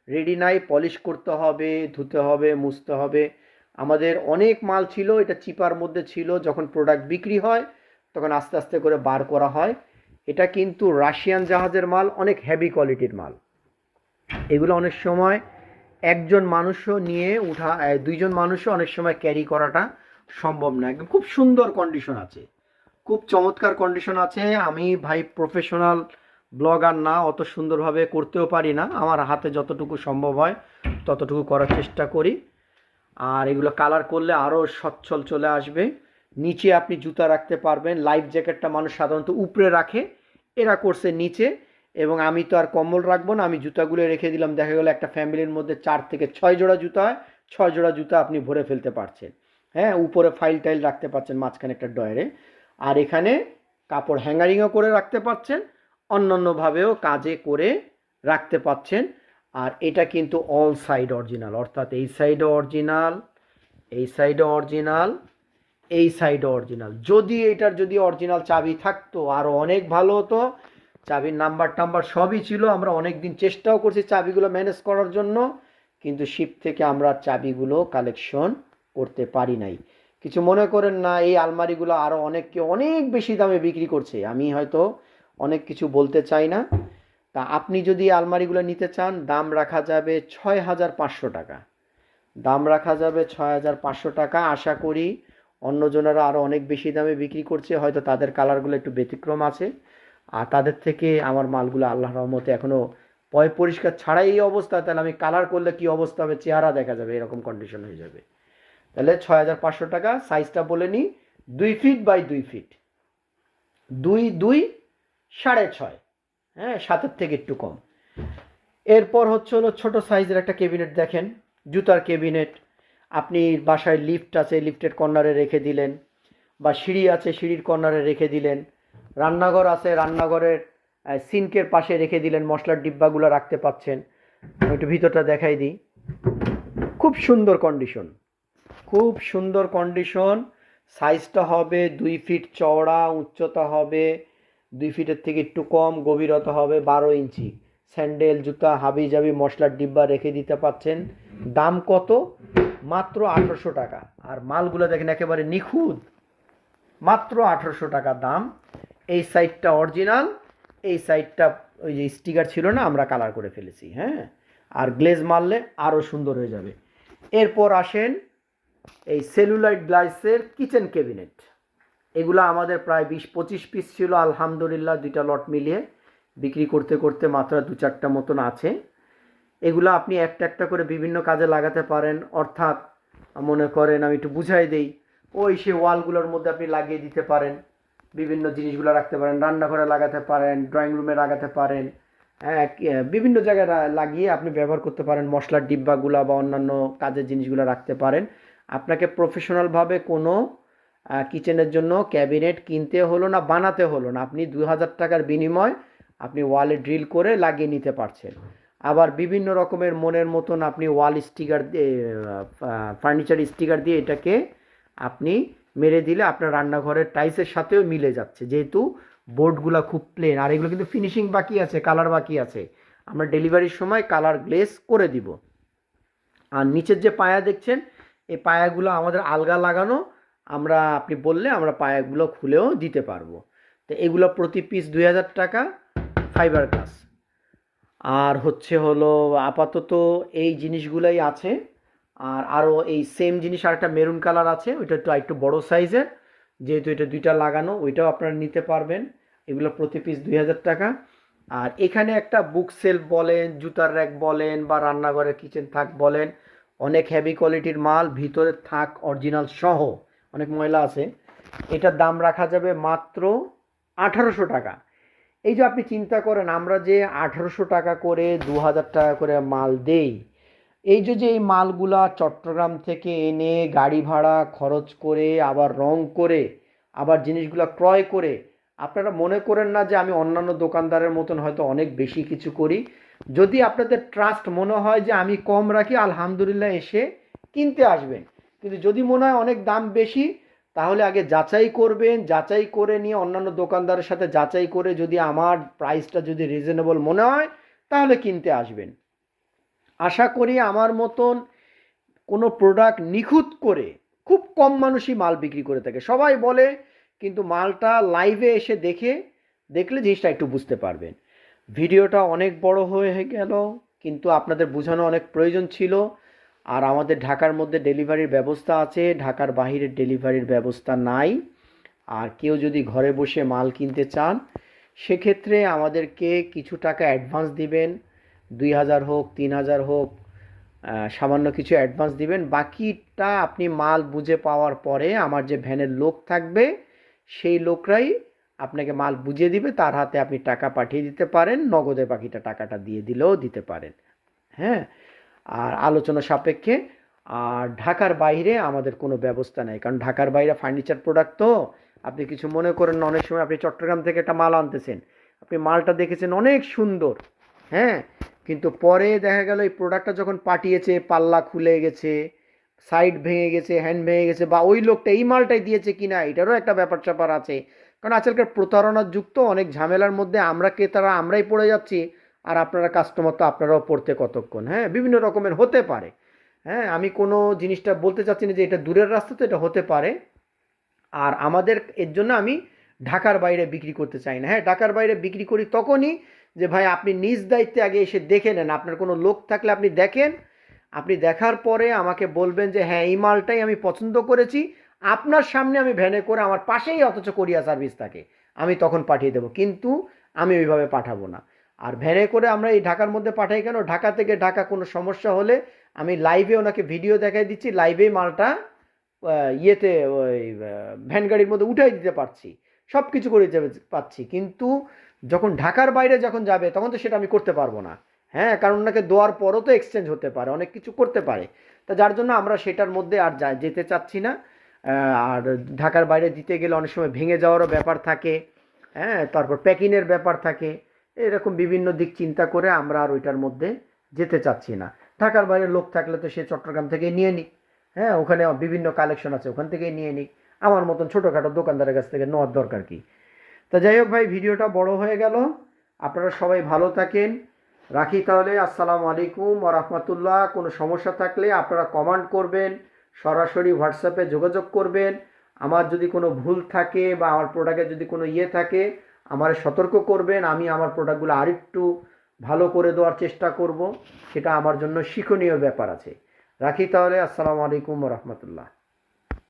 রেডি নাই, পলিশ করতে হবে, ধুতে হবে, মুছতে হবে। আমাদের অনেক মাল ছিল, এটা চিপার মধ্যে ছিল, যখন প্রোডাক্ট বিক্রি হয় তখন আস্তে আস্তে করে বার করা হয়। এটা কিন্তু রাশিয়ান জাহাজের মাল, অনেক হেভি কোয়ালিটির মাল। এগুলো অনেক সময় একজন মানুষও নিয়ে উঠা, 2জন মানুষও অনেক সময় ক্যারি করাটা সম্ভব না। একদম খুব সুন্দর কন্ডিশন আছে, খুব চমৎকার কন্ডিশন আছে। আমি ভাই প্রফেশনাল ব্লগার না, অত সুন্দরভাবে করতেও পারি না, আমার হাতে যতটুকু সম্ভব হয় ততটুকু করার চেষ্টা করি। আর এগুলো কালার করলে আরও সচ্ছল চলে আসবে। নিচে আপনি জুতা রাখতে পারবেন, লাইফ জ্যাকেটটা মানুষ সাধারণত উপরে রাখে, এরা করছে নিচে। এবং আমি তো আর কম্বল রাখবো না, আমি জুতাগুলো রেখে দিলাম। দেখা গেলো একটা ফ্যামিলির মধ্যে 4 থেকে 6 জোড়া জুতা হয়, 6 জোড়া জুতা আপনি ভরে ফেলতে পারছেন। হ্যাঁ, উপরে ফাইল টাইল রাখতে পারছেন মাঝখানে একটা ডয়ারে। আর এখানে কাপড় হ্যাঙ্গারিংও করে রাখতে পারছেন, অন্যান্যভাবেও কাজে করে রাখতে পারছেন। আর এটা কিন্তু অল সাইড অরিজিনাল, অর্থাৎ এই সাইডও অরিজিনাল, এই সাইডও অরিজিনাল, এই সাইডও অরিজিনাল। যদি অরিজিনাল চাবি থাকতো আরও অনেক ভালো হতো। চাবির নাম্বার সবই ছিল, আমরা অনেক দিন চেষ্টাও করছি চাবিগুলো ম্যানেজ করার জন্য, কিন্তু শিপ থেকে আমরা চাবিগুলো কালেকশন করতে পারি নাই। কিছু মনে করেন না, এই আলমারিগুলো আরও অনেক বেশি দামে বিক্রি করছে, আমি হয়তো অনেক কিছু বলতে চাই না। তা আপনি যদি আলমারিগুলো নিতে চান, দাম রাখা যাবে 6,500 টাকা, দাম রাখা যাবে 6,500 টাকা। আশা করি অন্যজনেরা আরও অনেক বেশি দামে বিক্রি করছে, হয়তো তাদের কালারগুলো একটু ব্যতিক্রম আছে। আর তাদের থেকে আমার মালগুলো আল্লাহর রহমতে এখনও পরিষ্কার ছাড়াই এই অবস্থা, তাহলে আমি কালার করলে কী অবস্থা হবে, চেহারা দেখা যাবে, এরকম কন্ডিশন হয়ে যাবে। তাহলে 6,500 টাকা। সাইজটা বলে নিই, 2 ফিট বাই 2 ফিট, 2 6.5, হ্যাঁ 7-এর থেকে একটু কম। এরপর হলো ছোট সাইজের একটা ক্যাবিনেট দেখেন, জুতার ক্যাবিনেট। আপনি বাসায় লিফট আছে, লিফটের কর্নারে রেখে দিলেন, বা সিঁড়ি আছে, সিঁড়ির কর্নারে রেখে দিলেন, রান্নাঘর আছে, রান্নাঘরের সিঙ্কের পাশে রেখে দিলেন, মশলার ডিব্বাগুলো রাখতে পাচ্ছেন। একটু ভিতরটা দেখাই দিই, খুব সুন্দর কন্ডিশন, খুব সুন্দর কন্ডিশন। সাইজটা হবে 2 ফিট চওড়া, উচ্চতা হবে 2 ফিটের থেকে একটু কম, গভীরতা হবে 12 ইঞ্চি। স্যান্ডেল, জুতা, হাবি জাবি, মশলার ডিব্বা রেখে দিতে পারছেন। দাম কত? মাত্র 1800 টাকা। আর মালগুলো দেখেন একেবারে নিখুঁত, মাত্র 1800 টাকা দাম। এই সাইডটা অরিজিনাল, এই সাইডটা ওই যে স্টিকার ছিল না, আমরা কালার করে ফেলেছি। হ্যাঁ, আর গ্লেজ মারলে আরও সুন্দর হয়ে যাবে। এরপর আসেন এই সেলুলাইট গ্লাসের কিচেন ক্যাবিনেট। এগুলো আমাদের প্রায় 20-25 পিস ছিল, আলহামদুলিল্লাহ 2টা লট মিলিয়ে বিক্রি করতে করতে মাত্র 2-4টা মতন আছে। এগুলো আপনি একটা একটা করে বিভিন্ন কাজে লাগাতে পারেন। অর্থাৎ মনে করেন, আমি একটু বুঝাই দেই, ওই সে ওয়ালগুলোর মধ্যে আপনি লাগিয়ে দিতে পারেন, বিভিন্ন জিনিসগুলো রাখতে পারেন, রান্নাঘরে লাগাতে পারেন, ড্রয়িং রুমে লাগাতে পারেন। হ্যাঁ, বিভিন্ন জায়গায় লাগিয়ে আপনি ব্যবহার করতে পারেন। মশলার ডিব্বাগুলো বা অন্যান্য কাজের জিনিসগুলো রাখতে পারেন। আপনাকে প্রফেশনালভাবে কোনো কিচেনের জন্য ক্যাবিনেট কিনতে হলো না, বানাতে হলো না। আপনি 2000 টাকার বিনিময় আপনি ওয়ালে ড্রিল করে লাগিয়ে নিতে পারছেন। আবার বিভিন্ন রকমের মনের মতন আপনি ওয়াল স্টিকার দিয়ে, ফার্নিচার স্টিকার দিয়ে এটাকে আপনি মেরে দিলে আপনার রান্নাঘরের টাইলসের সাথেও মিলে যাচ্ছে, যেহেতু বোর্ডগুলো খুব প্লেন। আর এগুলো কিন্তু ফিনিশিং বাকি আছে, কালার বাকি আছে, আমরা ডেলিভারির সময় কালার গ্লেজ করে দিব। আর নিচের যে পায়া দেখছেন, এই পায়াগুলো আমাদের আলগা লাগানো, আমরা আপনি বললে আমরা পায়াগুলো খুলেও দিতে পারবো। তো এগুলো প্রতি পিস 2000 টাকা, ফাইবার গ্লাস। আর হচ্ছে হলো আপাতত এই জিনিসগুলাই আছে। আর আরও এই সেম জিনিস আরেকটা মেরুন কালার আছে, ওইটা একটু বড় সাইজের, যেহেতু এটা 2টা লাগানো, ওইটাও আপনারা নিতে পারবেন। এগুলো প্রতি পিস 2000 টাকা। আর এখানে একটা বুক সেলফ বলেন, জুতার র্যাক বলেন, বা রান্নাঘরের কিচেন থাক বলেন, অনেক হেভি কোয়ালিটির মাল, ভিতরে থাক অরিজিনাল সহ, অনেক ময়লা আছে। এটার দাম রাখা যাবে মাত্র 1800 টাকা। এই যে আপনি চিন্তা করেন, আমরা যে 1800 টাকা করে 2000 টাকা করে মাল দেই, এই যে এই মালগুলা চট্টগ্রাম থেকে এনে গাড়ি ভাড়া খরচ করে, আবার রং করে, আবার জিনিসগুলো ক্রয় করে, আপনারা মনে করেন না যে আমি অন্যান্য দোকানদারের মতন হয়তো অনেক বেশি কিছু করি। যদি আপনাদের ট্রাস্ট মনে হয় যে আমি কম রাখি, আলহামদুলিল্লাহ এসে কিনতে আসবেন। কিন্তু যদি মনে হয় অনেক দাম বেশি, তাহলে আগে যাচাই করবেন। যাচাই করে নিয়ে অন্যান্য দোকানদারের সাথে যাচাই করে যদি আমার প্রাইসটা যদি রিজনেবল মনে হয়, তাহলে কিনতে আসবেন। আশা করি আমার মতন কোনো প্রোডাক্ট নিখুঁত করে খুব কম মানুষই মাল বিক্রি করে থাকে, সবাই বলে, কিন্তু মালটা লাইভে এসে দেখলে জিনিসটা একটু বুঝতে পারবেন। ভিডিওটা অনেক বড় হয়ে গেল, কিন্তু আপনাদের বোঝানো অনেক প্রয়োজন ছিল। আর আমাদের ঢাকার মধ্যে ডেলিভারির ব্যবস্থা আছে, ঢাকার বাহিরের ডেলিভারির ব্যবস্থা নাই। আর কেউ যদি ঘরে বসে মাল কিনতে চান, সেক্ষেত্রে আমাদেরকে কিছু টাকা অ্যাডভান্স দিবেন, 2000 হোক, 3000 হোক, সামান্য কিছু অ্যাডভান্স দিবেন। বাকিটা আপনি মাল বুঝে পাওয়ার পরে আমার যে ভ্যানের লোক থাকবে, সেই লোকরাই আপনাকে মাল বুঝিয়ে দিবে, তার হাতে আপনি টাকা পাঠিয়ে দিতে পারেন, নগদে বাকিটা টাকাটা দিয়ে দিলেও দিতে পারেন। হ্যাঁ, আর আলোচনা সাপেক্ষে। আর ঢাকার বাইরে আমাদের কোনো ব্যবস্থা নেই, কারণ ঢাকার বাইরে ফার্নিচার প্রোডাক্ট তো, আপনি কিছু মনে করেন না, অনেক সময় আপনি চট্টগ্রাম থেকে একটা মাল আনতেছেন, আপনি মালটা দেখেছেন অনেক সুন্দর, হ্যাঁ, কিন্তু পরে দেখা গেল এই প্রোডাক্টটা যখন পাঠিয়েছে, পাল্লা খুলে গেছে, সাইড ভেঙে গেছে, হ্যান্ড ভেঙে গেছে, বা ওই লোকটা এই মালটাই দিয়েছে কিনা, এটারও একটা ব্যাপার স্যাপার আছে। কারণ আজকালকার প্রতারণার যুক্ত, অনেক ঝামেলার মধ্যে আমরা ক্রেতারা আমরাই পড়ে যাচ্ছি, আর আপনারা কাস্টমার তো আপনারাও পড়তে কতক্ষণ। হ্যাঁ, বিভিন্ন রকমের হতে পারে। হ্যাঁ, আমি কোনো জিনিসটা বলতে চাচ্ছি না যে এটা দূরের রাস্তা, তো এটা হতে পারে। আর আমাদের এর জন্য আমি ঢাকার বাইরে বিক্রি করতে চাই না। হ্যাঁ, ঢাকার বাইরে বিক্রি করি তখনই যে ভাই আপনি নিজ দায়িত্বে আগে এসে দেখে নেন, আপনার কোনো লোক থাকলে আপনি দেখেন, আপনি দেখার পরে আমাকে বলবেন যে হ্যাঁ এই মালটাই আমি পছন্দ করেছি, আপনার সামনে আমি ভ্যানে করে, আমার পাশেই অথচ কোরিয়ার সার্ভিস থাকে, আমি তখন পাঠিয়ে দেবো। কিন্তু আমি ওইভাবে পাঠাবো না। আর ভ্যানে করে আমরা এই ঢাকার মধ্যে পাঠাই কেন, ঢাকা থেকে ঢাকা কোনো সমস্যা হলে আমি লাইভে ওনাকে ভিডিও দেখাই দিচ্ছি, লাইভেই মালটা ইয়েতে ওই ভ্যান গাড়ির মধ্যে উঠাই দিতে পারছি, সব কিছু করে দিতে পারছি। কিন্তু যখন ঢাকার বাইরে যখন যাবে, তখন তো সেটা আমি করতে পারবো না। হ্যাঁ, কারণ ওনাকে দেওয়ার পরও তো এক্সচেঞ্জ হতে পারে, অনেক কিছু করতে পারে। তা যার জন্য আমরা সেটার মধ্যে আর যেতে চাচ্ছি না। আর ঢাকার বাইরে দিতে গেলে অনেক সময় ভেঙে যাওয়ারও ব্যাপার থাকে। হ্যাঁ, তারপর প্যাকিংয়ের ব্যাপার থাকে, এরকম বিভিন্ন দিক চিন্তা করে আমরা আর ওইটার মধ্যে যেতে চাচ্ছি না। ঢাকার বাইরে লোক থাকলে তো সে চট্টগ্রাম থেকে নিয়ে নিক। হ্যাঁ, ওখানে বিভিন্ন কালেকশন আছে, ওখান থেকেই নিয়ে নিক। আমার মতন ছোটোখাটো দোকানদারের কাছ থেকে নেওয়ার দরকার কি। তা যাই হোক ভাই, ভিডিওটা বড় হয়ে গেল। আপনারা সবাই ভালো থাকেন, রাখি তাহলে। আসসালামু আলাইকুম ওয়া রাহমাতুল্লাহ। কোনো সমস্যা থাকলে আপনারা কমেন্ট করবেন, সরাসরি হোয়াটসঅ্যাপে যোগাযোগ করবেন। আমার যদি কোনো ভুল থাকে বা আমার প্রোডাক্টে যদি কোনো থাকে আমার সতর্ক করবেন। আমি আমার প্রোডাক্টগুলো আরেকটু ভালো করে দেওয়ার চেষ্টা করব। সেটা আমার জন্য শিক্ষণীয় ব্যাপার আছে। রাখি তাহলে। আসসালামু আলাইকুম ওয়া রাহমাতুল্লাহ।